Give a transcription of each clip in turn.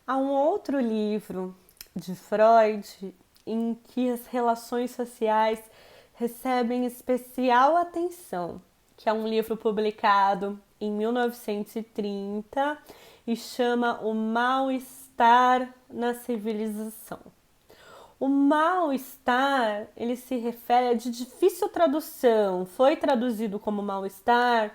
Há um outro livro de Freud em que as relações sociais recebem especial atenção, que é um livro publicado em 1930 e chama O Mal-Estar na Civilização. O mal-estar, ele se refere a de difícil tradução, foi traduzido como mal-estar,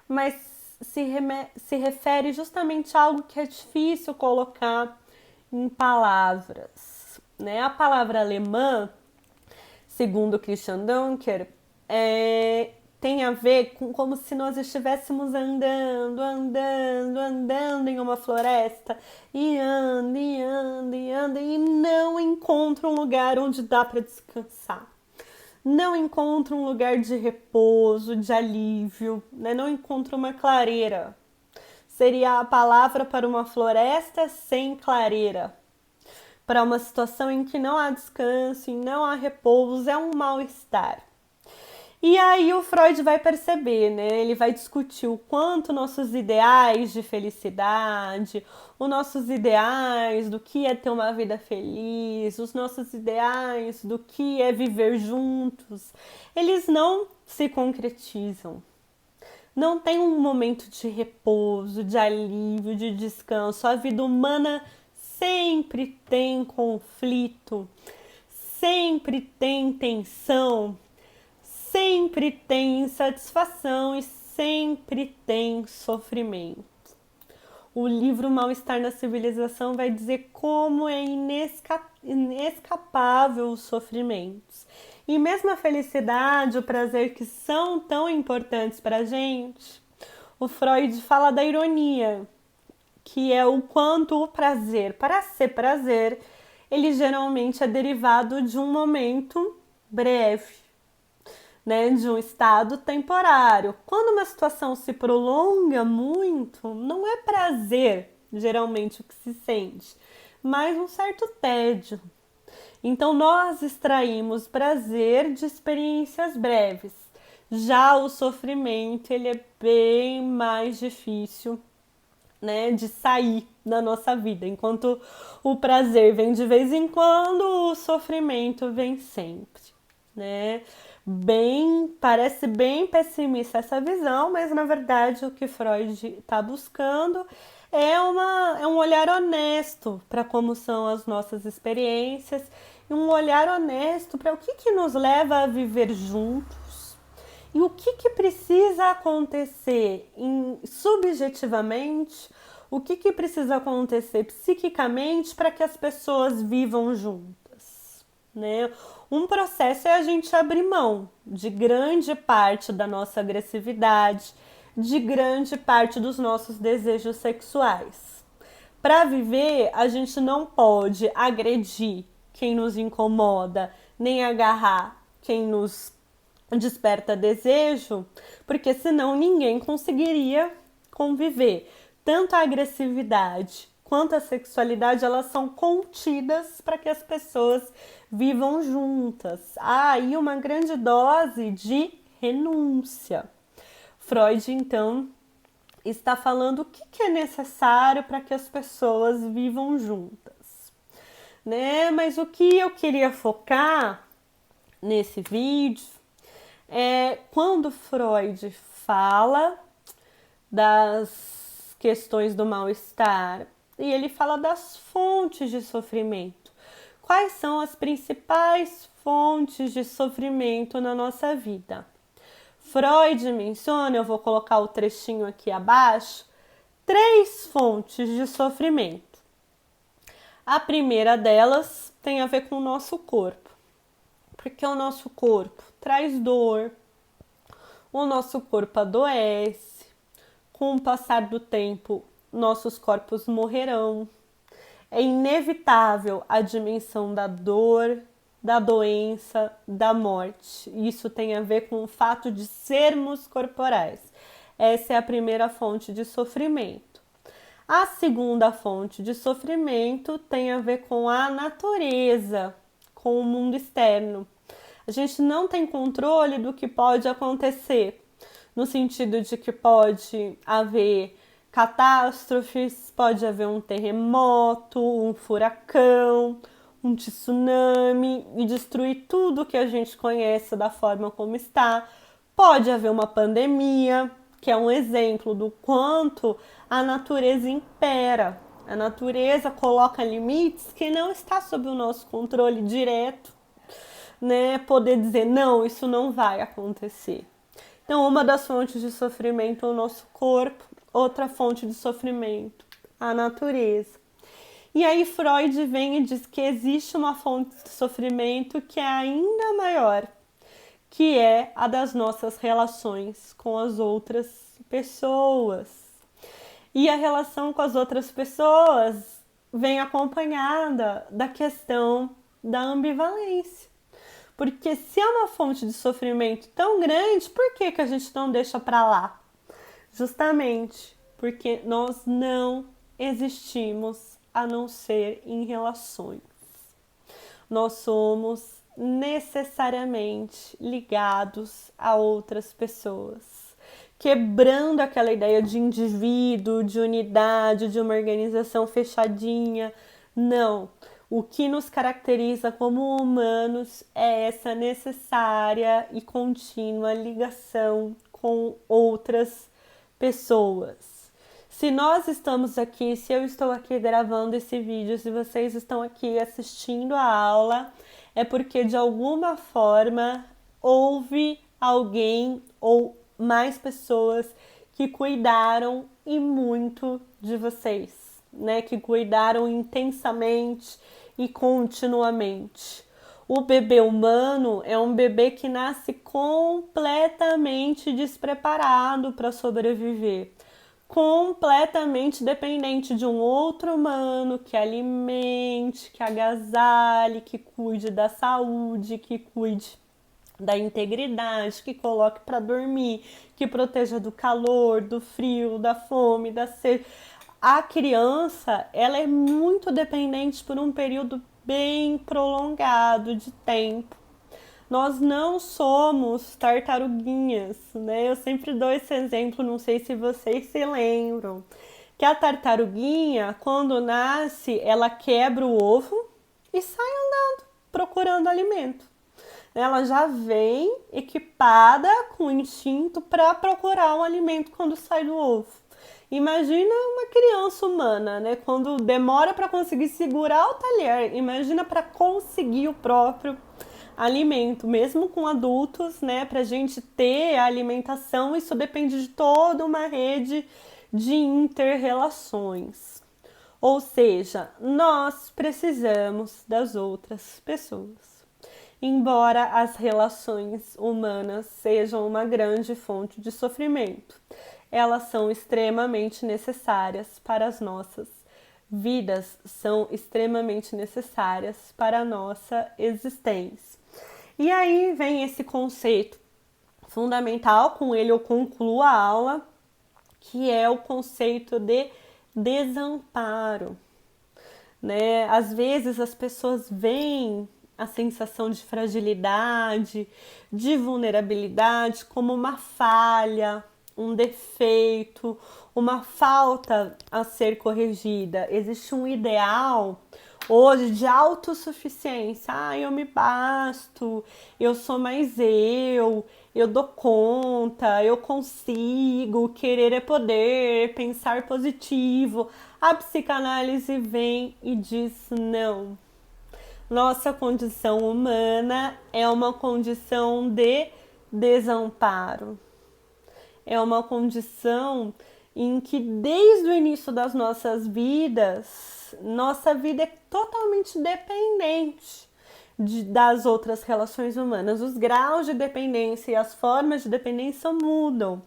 mas se refere justamente a algo que é difícil colocar em palavras, né? A palavra alemã, segundo Christian Dunker, tem a ver com como se nós estivéssemos andando em uma floresta e anda e não encontra um lugar onde dá para descansar. Não encontra um lugar de repouso, de alívio, né? Não encontra uma clareira. Seria a palavra para uma floresta sem clareira. Para uma situação em que não há descanso, em não há repouso, é um mal-estar. E aí o Freud vai perceber, né? Ele vai discutir o quanto nossos ideais de felicidade, os nossos ideais do que é ter uma vida feliz, os nossos ideais do que é viver juntos, eles não se concretizam. Não tem um momento de repouso, de alívio, de descanso. A vida humana sempre tem conflito, sempre tem tensão, sempre tem insatisfação e sempre tem sofrimento. O livro Mal-Estar na Civilização vai dizer como é inescapável os sofrimentos. E mesmo a felicidade, o prazer que são tão importantes para a gente, o Freud fala da ironia, que é o quanto o prazer, para ser prazer, ele geralmente é derivado de um momento breve, né, de um estado temporário. Quando uma situação se prolonga muito, não é prazer, geralmente, o que se sente, mas um certo tédio. Então, nós extraímos prazer de experiências breves. Já o sofrimento, ele é bem mais difícil, né, de sair da nossa vida. Enquanto o prazer vem de vez em quando, o sofrimento vem sempre, né? Parece bem pessimista essa visão, mas na verdade o que Freud está buscando é um olhar honesto para como são as nossas experiências e um olhar honesto para o que nos leva a viver juntos e o que precisa acontecer subjetivamente, o que precisa acontecer psiquicamente para que as pessoas vivam juntas, né? Um processo é a gente abrir mão de grande parte da nossa agressividade, de grande parte dos nossos desejos sexuais. Para viver, a gente não pode agredir quem nos incomoda, nem agarrar quem nos desperta desejo, porque senão ninguém conseguiria conviver. Tanto a agressividade quanto a sexualidade, elas são contidas para que as pessoas vivam juntas. Há aí uma grande dose de renúncia. Freud, então, está falando o que é necessário para que as pessoas vivam juntas, né? Mas o que eu queria focar nesse vídeo é quando Freud fala das questões do mal-estar e ele fala das fontes de sofrimento. Quais são as principais fontes de sofrimento na nossa vida? Freud menciona, eu vou colocar o trechinho aqui abaixo, 3 fontes de sofrimento. A primeira delas tem a ver com o nosso corpo, porque o nosso corpo traz dor, o nosso corpo adoece, com o passar do tempo, nossos corpos morrerão. É inevitável a dimensão da dor, da doença, da morte. Isso tem a ver com o fato de sermos corporais. Essa é a primeira fonte de sofrimento. A segunda fonte de sofrimento tem a ver com a natureza, com o mundo externo. A gente não tem controle do que pode acontecer, no sentido de que pode haver catástrofes, pode haver um terremoto, um furacão, um tsunami e destruir tudo que a gente conhece da forma como está. Pode haver uma pandemia, que é um exemplo do quanto a natureza impera. A natureza coloca limites que não está sob o nosso controle direto, né? Poder dizer, não, isso não vai acontecer. Então, uma das fontes de sofrimento é o nosso corpo, outra fonte de sofrimento, a natureza. E aí Freud vem e diz que existe uma fonte de sofrimento que é ainda maior, que é a das nossas relações com as outras pessoas. E a relação com as outras pessoas vem acompanhada da questão da ambivalência. Porque se é uma fonte de sofrimento tão grande, por que a gente não deixa para lá? Justamente porque nós não existimos a não ser em relações. Nós somos necessariamente ligados a outras pessoas, quebrando aquela ideia de indivíduo, de unidade, de uma organização fechadinha. Não. O que nos caracteriza como humanos é essa necessária e contínua ligação com outras pessoas. Se nós estamos aqui, se eu estou aqui gravando esse vídeo, se vocês estão aqui assistindo a aula, é porque de alguma forma houve alguém ou mais pessoas que cuidaram e muito de vocês, né? Que cuidaram intensamente e continuamente. O bebê humano é um bebê que nasce completamente despreparado para sobreviver, completamente dependente de um outro humano que alimente, que agasalhe, que cuide da saúde, que cuide da integridade, que coloque para dormir, que proteja do calor, do frio, da fome, da sede. A criança, ela é muito dependente por um período bem prolongado de tempo. Nós não somos tartaruguinhas, né? Eu sempre dou esse exemplo, não sei se vocês se lembram, que a tartaruguinha, quando nasce, ela quebra o ovo e sai andando, procurando alimento. Ela já vem equipada com instinto para procurar um alimento quando sai do ovo. Imagina uma criança humana, né? Quando demora para conseguir segurar o talher, imagina para conseguir o próprio alimento, mesmo com adultos, né? Para a gente ter a alimentação, isso depende de toda uma rede de inter-relações. Ou seja, nós precisamos das outras pessoas. Embora as relações humanas sejam uma grande fonte de sofrimento, elas são extremamente necessárias para as nossas vidas, são extremamente necessárias para a nossa existência. E aí vem esse conceito fundamental, com ele eu concluo a aula, que é o conceito de desamparo, né? Às vezes as pessoas veem a sensação de fragilidade, de vulnerabilidade como uma falha, um defeito, uma falta a ser corrigida. Existe um ideal hoje de autossuficiência. Eu me basto, eu sou mais eu dou conta, eu consigo, querer é poder, pensar positivo. A psicanálise vem e diz não. Nossa condição humana é uma condição de desamparo. É uma condição em que desde o início das nossas vidas, nossa vida é totalmente dependente das outras relações humanas. Os graus de dependência e as formas de dependência mudam,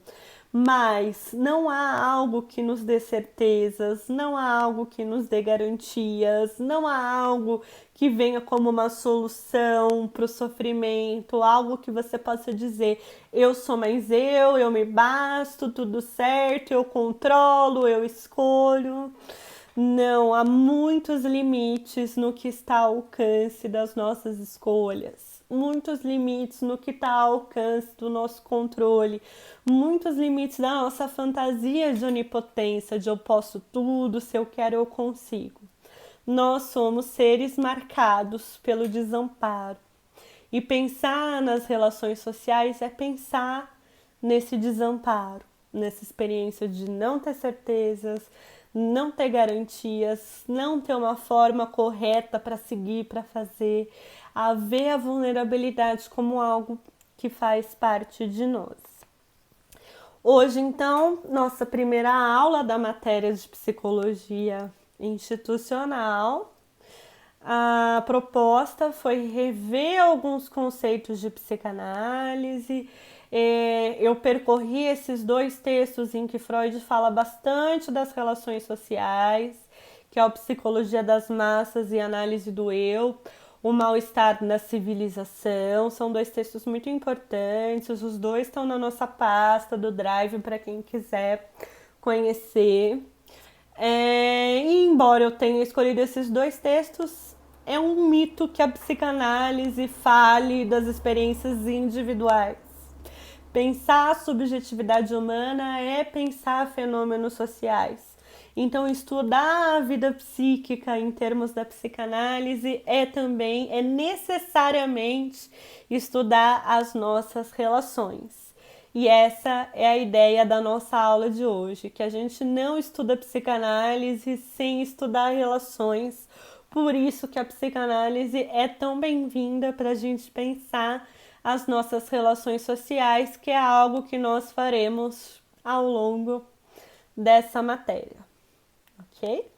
mas não há algo que nos dê certezas, não há algo que nos dê garantias, não há algo que venha como uma solução para o sofrimento, algo que você possa dizer, eu sou mais eu me basto, tudo certo, eu controlo, eu escolho. Não, há muitos limites no que está ao alcance das nossas escolhas. muitos limites no que está ao alcance do nosso controle, muitos limites da nossa fantasia de onipotência, de eu posso tudo, se eu quero eu consigo. Nós somos seres marcados pelo desamparo. E pensar nas relações sociais é pensar nesse desamparo, nessa experiência de não ter certezas, não ter garantias, não ter uma forma correta para seguir, para fazer, a ver a vulnerabilidade como algo que faz parte de nós. Hoje, então, nossa primeira aula da matéria de psicologia institucional. A proposta foi rever alguns conceitos de psicanálise. Eu percorri esses 2 textos em que Freud fala bastante das relações sociais, que é o Psicologia das Massas e Análise do Eu, o Mal-Estar na Civilização. São 2 textos muito importantes, os 2 estão na nossa pasta do Drive para quem quiser conhecer. E embora eu tenha escolhido esses 2 textos, é um mito que a psicanálise fale das experiências individuais. Pensar a subjetividade humana é pensar fenômenos sociais. Então, estudar a vida psíquica em termos da psicanálise é necessariamente estudar as nossas relações. E essa é a ideia da nossa aula de hoje, que a gente não estuda psicanálise sem estudar relações. Por isso que a psicanálise é tão bem-vinda para a gente pensar as nossas relações sociais, que é algo que nós faremos ao longo dessa matéria, ok?